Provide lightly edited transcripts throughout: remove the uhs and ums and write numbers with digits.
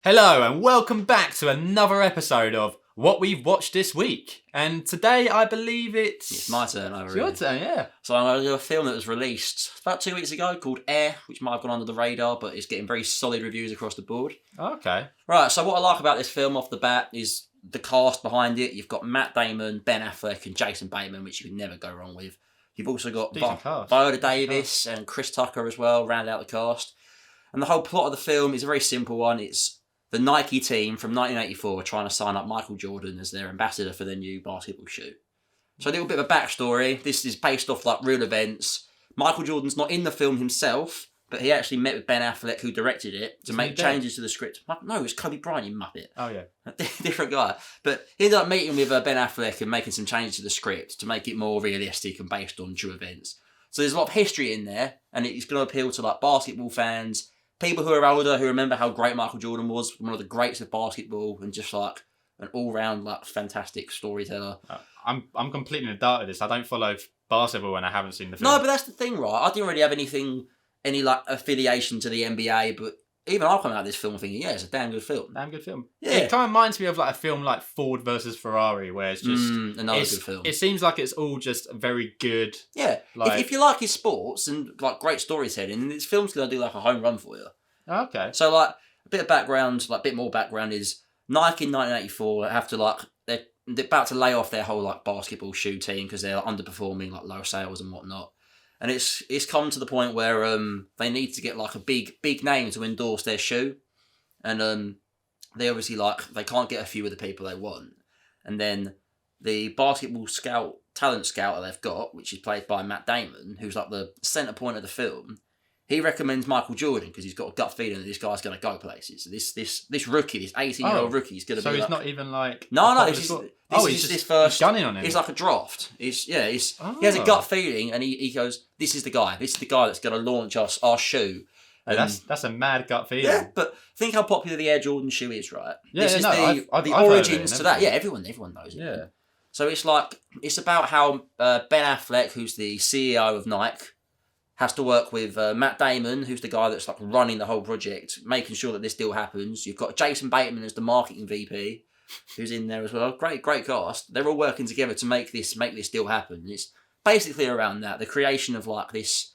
Hello and welcome back to another episode of What We've Watched This Week. And today I believe It's my turn over here. your turn, yeah. So I'm going to do a film that was released about 2 weeks ago called Air, which might have gone under the radar, but it's getting very solid reviews across the board. Okay. Right, so what I like about this film off the bat is the cast behind it. You've got Matt Damon, Ben Affleck and Jason Bateman, which you can never go wrong with. You've also got Viola Davis and Chris Tucker as well, round out the cast. And the whole plot of the film is a very simple one. It's the Nike team from 1984 trying to sign up Micheal Jordon as their ambassador for their new basketball shoe. So a little bit of a backstory. This is based off like real events. Micheal Jordan's not in the film himself, but he actually met with Ben Affleck, who directed it, to make changes to the script. No, it's Kobe Bryant, you muppet. Oh, yeah. Different guy. But he ended up meeting with Ben Affleck and making some changes to the script to make it more realistic and based on true events. So there's a lot of history in there, and it's going to appeal to like basketball fans, people who are older who remember how great Micheal Jordan was, one of the greats of basketball, and just like an all-round like fantastic storyteller. I'm completely in the dark with this. I don't follow basketball and I haven't seen the film. No, but that's the thing, right? I didn't really have any like affiliation to the NBA, but even I come out of this film thinking, yeah, it's a damn good film. Damn good film. Yeah. It kind of reminds me of like a film like Ford versus Ferrari, where it's just another good film. It seems like it's all just very good. Yeah, like, if you like his sports and like great storytelling, this film's gonna do like a home run for you. Okay. So like a bit of background, like a bit more background is Nike in 1984 have to like they're about to lay off their whole like basketball shoe team because they're like, underperforming, like low sales and whatnot. And it's come to the point where they need to get like a big name to endorse their shoe, and they obviously like they can't get a few of the people they want, and then the basketball talent scout that they've got, which is played by Matt Damon, who's like the centre point of the film. He recommends Micheal Jordan because he's got a gut feeling that this guy's going to go places. This rookie, this 18-year-old rookie, is going to be. So he's like, not even like. No, this is his first. He's gunning on him. It's like a draft. He has a gut feeling, and he goes, "This is the guy. This is the guy that's going to launch our shoe." That's a mad gut feeling. Yeah, but think how popular the Air Jordan shoe is, right? Yeah, this is I've the heard origins of it to that. Yeah, everyone knows it. Yeah. So it's about how Ben Affleck, who's the CEO of Nike, has to work with Matt Damon, who's the guy that's like running the whole project, making sure that this deal happens. You've got Jason Bateman as the marketing VP, who's in there as well. Great cast. They're all working together to make this deal happen. It's basically around that, the creation of like this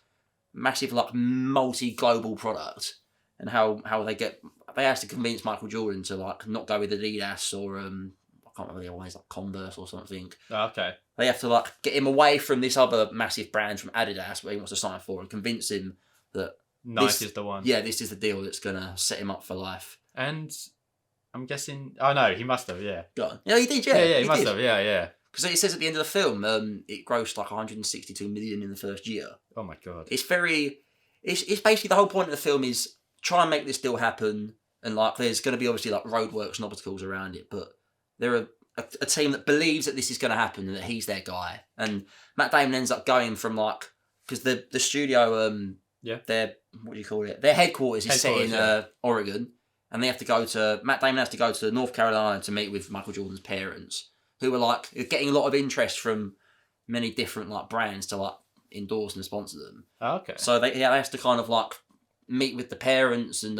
massive like multi-global product, and how they have to convince Micheal Jordan to like not go with Adidas or I can't remember the other ones, like Converse or something. Oh, okay. They have to like get him away from this other massive brand from Adidas where he wants to sign for and convince him that Nike is the one. Yeah, this is the deal that's going to set him up for life. And I'm guessing. Oh no, he must have. Yeah. Go on. Yeah, he did. Yeah, Yeah, he must have. Yeah. Because it says at the end of the film, it grossed like 162 million in the first year. Oh my god. It's basically the whole point of the film is try and make this deal happen, and like there's going to be obviously like roadworks and obstacles around it, but they're a team that believes that this is going to happen and that he's their guy. And Matt Damon ends up going from like because the studio their what do you call it? Their headquarters is set in Oregon, and Matt Damon has to go to North Carolina to meet with Micheal Jordan's parents, who are getting a lot of interest from many different like brands to like endorse and sponsor them. Oh, okay. So they has to kind of like meet with the parents and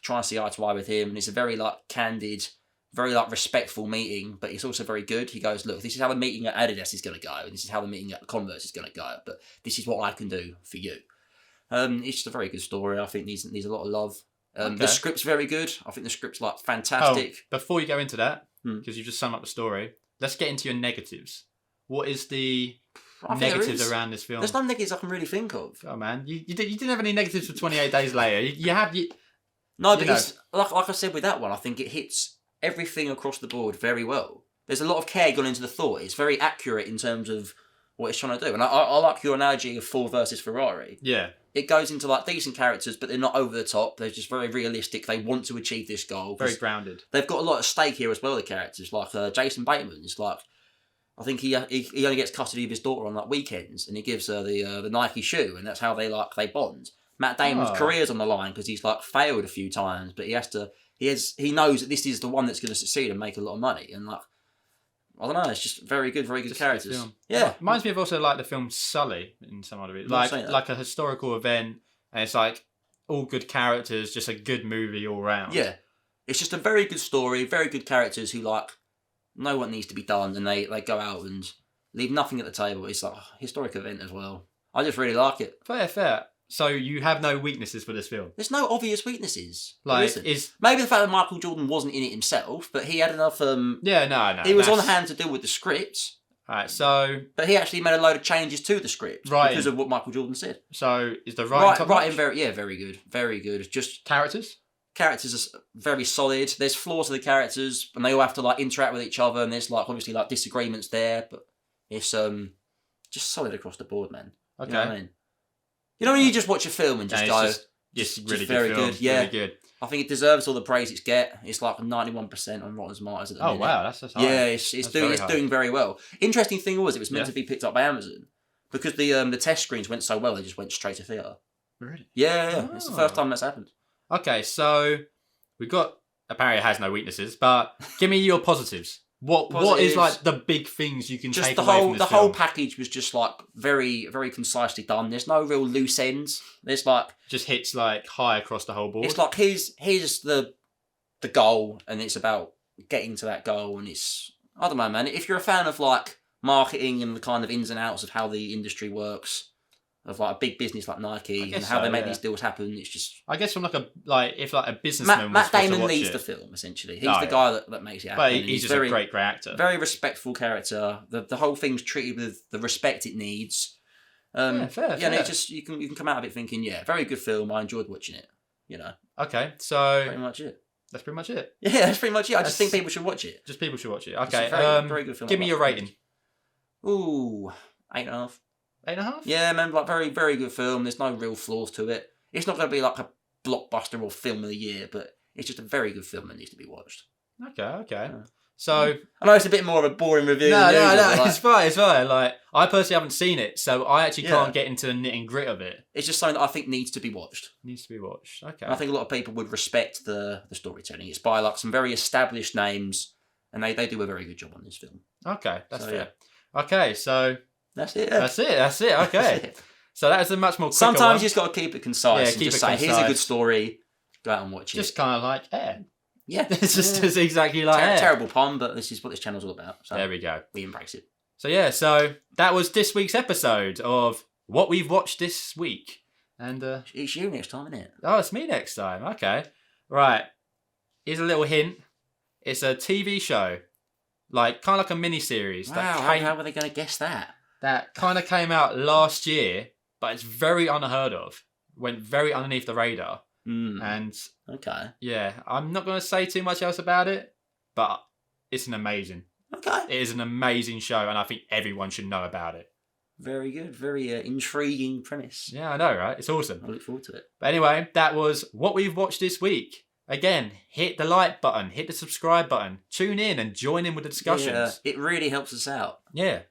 try and see eye to eye with him, and it's a very like candid, very like respectful meeting, but it's also very good. He goes, look, this is how the meeting at Adidas is going to go, and this is how the meeting at Converse is going to go, but this is what I can do for you. It's just a very good story. I think needs a lot of love. The script's very good. I think the script's like fantastic. Before you go into that, because you've just summed up the story, let's get into your negatives. What is the negatives around this film? There's no negatives I can really think of. Oh man, you didn't have any negatives for 28 Days Later. No, but it's like I said with that one, I think it hits everything across the board very well. There's a lot of care gone into the thought. It's very accurate in terms of what it's trying to do. And I like your analogy of Ford versus Ferrari. Yeah. It goes into like decent characters, but they're not over the top. They're just very realistic. They want to achieve this goal. Very grounded. They've got a lot at stake here as well, the characters. Like Jason Bateman is like, I think he only gets custody of his daughter on like weekends, and he gives her the Nike shoe, and that's how they bond. Matt Damon's career's on the line because he's like failed a few times, but he knows that this is the one that's going to succeed and make a lot of money, and like I don't know, it's just very good characters. Film. Yeah, reminds me of also like the film Sully in some other bit, like a historical event, and it's like all good characters, just a good movie all round. Yeah, It's just a very good story, very good characters who like know what needs to be done, and they go out and leave nothing at the table. It's like a historic event as well. I just really like it. Fair. So you have no weaknesses for this film? There's no obvious weaknesses. Like, maybe the fact that Micheal Jordon wasn't in it himself, but he had enough. No. He was on hand to deal with the script. Alright, so... But he actually made a load of changes to the script because of what Micheal Jordon said. So, is the writing writing very good. Very good. Just... Characters are very solid. There's flaws to the characters, and they all have to, like, interact with each other, and there's, like, obviously, like, disagreements there, but it's, just solid across the board, man. Okay. You know what I mean? You know when you just watch a film and just go... Just really good very film. good, yeah. Really good. I think it deserves all the praise it's get. It's like 91% on Rotten Tomatoes at the minute. Oh wow, that's high. Yeah, it's doing very well. Interesting thing was it was meant to be picked up by Amazon because the test screens went so well they just went straight to theatre. Really? Yeah. It's the first time that's happened. Okay, so we've got apparently it has no weaknesses, but give me your positives. What is like the big things you can just take away from this the film? whole package was just like very, very concisely done. There's no real loose ends. There's like just hits like high across the whole board. It's like here's the goal, and it's about getting to that goal, and it's I don't know, man. If you're a fan of like marketing and the kind of ins and outs of how the industry works, of like a big business like Nike and how they make these deals happen, it's just. I guess from if a businessman. Matt Damon leads the film essentially. He's the guy that makes it happen. But he's just a great actor. Very respectful character. The whole thing's treated with the respect it needs. Fair. And it just you can come out of it thinking, very good film. I enjoyed watching it. You know. Okay, so pretty much it. That's pretty much it. Yeah, that's pretty much it. I just think people should watch it. Just people should watch it. Okay, very good film. Give me your rating. Ooh, 8.5. 8.5? Yeah, man, like very, very good film. There's no real flaws to it. It's not going to be like a blockbuster or film of the year, but it's just a very good film that needs to be watched. Okay. So I know it's a bit more of a boring review. No, it's fine. Like I personally haven't seen it, so I actually can't get into the nit and grit of it. It's just something that I think needs to be watched. Okay. And I think a lot of people would respect the storytelling. It's by like some very established names, and they do a very good job on this film. Okay, that's fair. Yeah. Okay, so that's it. That's it. Okay. That's it. So that's a much more. Sometimes you just got to keep it concise. And just say, concise. Here's a good story. Go out and watch it. Just kind of like Yeah, it's just exactly like terrible pun, but this is what this channel's all about. So there we go. We embrace it. So that was this week's episode of what we've watched this week, and it's you next time, isn't it? Oh, it's me next time. Okay, right. Here's a little hint. It's a TV show, like kind of like a mini series. Wow, how were they going to guess that? That kind of came out last year, but it's very unheard of. Went very underneath the radar. And yeah, I'm not going to say too much else about it, but it's it is an amazing show, and I think everyone should know about it. Very good, very intriguing premise. Yeah, I know, right? It's awesome. I look forward to it. But anyway, that was what we've watched this week. Again, hit the like button, hit the subscribe button, tune in and join in with the discussions. Yeah, it really helps us out. Yeah.